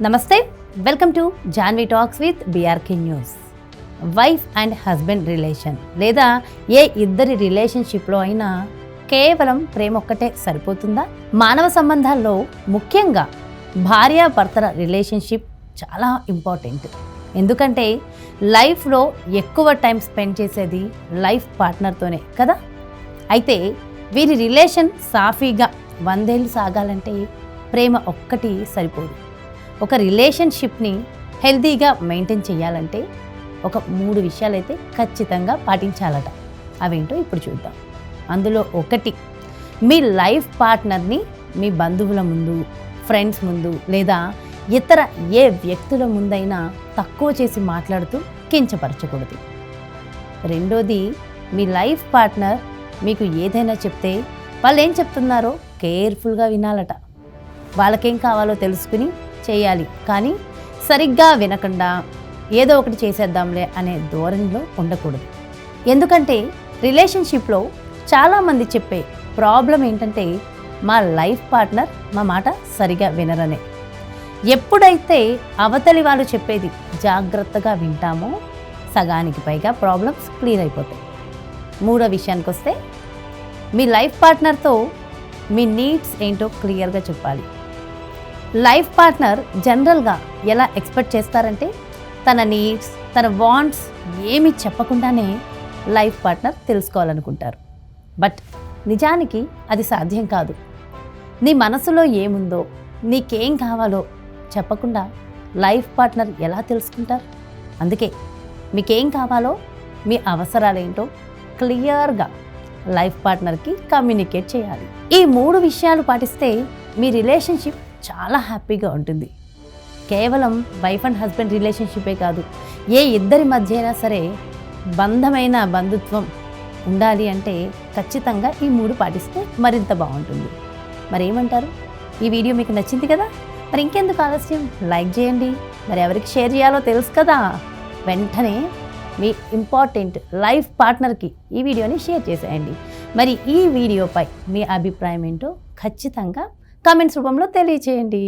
నమస్తే, welcome to Janhvi talks with BRK news. Wife and husband relation లేదా ఏ ఇద్దరి రిలేషన్షిప్లో అయినా కేవలం ప్రేమ ఒక్కటే సరిపోతుందా? మానవ సంబంధాల్లో ముఖ్యంగా భార్యాభర్తల రిలేషన్షిప్ చాలా ఇంపార్టెంట్. ఎందుకంటే లైఫ్లో ఎక్కువ టైం స్పెండ్ చేసేది లైఫ్ పార్ట్నర్తోనే కదా. అయితే వీరి రిలేషన్ సాఫీగా 100 ఏళ్ళు సాగాలంటే ప్రేమ ఒక్కటి సరిపోదు. ఒక రిలేషన్షిప్ని హెల్తీగా మెయింటైన్ చేయాలంటే ఒక 3 విషయాలైతే ఖచ్చితంగా పాటించాలట. అవేంటో ఇప్పుడు చూద్దాం. అందులో ఒకటి, మీ లైఫ్ పార్ట్నర్ని మీ బంధువుల ముందు, ఫ్రెండ్స్ ముందు లేదా ఇతర ఏ వ్యక్తుల ముందైనా తక్కువ చేసి మాట్లాడుతూ కించపరచకూడదు. రెండోది, మీ లైఫ్ పార్ట్నర్ మీకు ఏదైనా చెప్తే వాళ్ళు ఏం చెప్తున్నారో కేర్ఫుల్గా వినాలట. వాళ్ళకేం కావాలో తెలుసుకుని చేయాలి, కానీ సరిగ్గా వినకుండా ఏదో ఒకటి చేసేద్దాంలే అనే ధోరణిలో ఉండకూడదు. ఎందుకంటే రిలేషన్షిప్లో చాలామంది చెప్పే ప్రాబ్లం ఏంటంటే మా లైఫ్ పార్ట్నర్ మా మాట సరిగా వినరనే. ఎప్పుడైతే అవతలి వాళ్ళు చెప్పేది జాగ్రత్తగా వింటామో సగానికి పైగా ప్రాబ్లమ్స్ క్లియర్ అయిపోతాయి. మూడో విషయానికి వస్తే, మీ లైఫ్ పార్ట్నర్తో మీ నీడ్స్ ఏంటో క్లియర్గా చెప్పాలి. లైఫ్ పార్ట్నర్ జనరల్గా ఎలా ఎక్స్పెక్ట్ చేస్తారంటే తన నీడ్స్, తన వాంట్స్ ఏమీ చెప్పకుండానే లైఫ్ పార్ట్నర్ తెలుసుకోవాలనుకుంటారు. బట్ నిజానికి అది సాధ్యం కాదు. నీ మనసులో ఏముందో, నీకేం కావాలో చెప్పకుండా లైఫ్ పార్ట్నర్ ఎలా తెలుసుకుంటారు? అందుకే మీకేం కావాలో, మీ అవసరాలేంటో క్లియర్గా లైఫ్ పార్ట్నర్కి కమ్యూనికేట్ చేయాలి. ఈ 3 విషయాలు పాటిస్తే మీ రిలేషన్షిప్ చాలా హ్యాపీగా ఉంటుంది. కేవలం వైఫ్ అండ్ హస్బెండ్ రిలేషన్షిపే కాదు, ఏ ఇద్దరి మధ్య అయినా సరే బంధమైన బంధుత్వం ఉండాలి అంటే ఖచ్చితంగా ఈ 3 పాటిస్తే మరింత బాగుంటుంది. మరి ఏమంటారు? ఈ వీడియో మీకు నచ్చింది కదా? మరి ఇంకెందుకు ఆలస్యం, లైక్ చేయండి. మరి ఎవరికి షేర్ చేయాలో తెలుసు కదా. వెంటనే మీ ఇంపార్టెంట్ లైఫ్ పార్ట్నర్కి ఈ వీడియోని షేర్ చేసేయండి. మరి ఈ వీడియోపై మీ అభిప్రాయం ఏంటో ఖచ్చితంగా కామెంట్స్ రూపంలో తెలియచేయండి.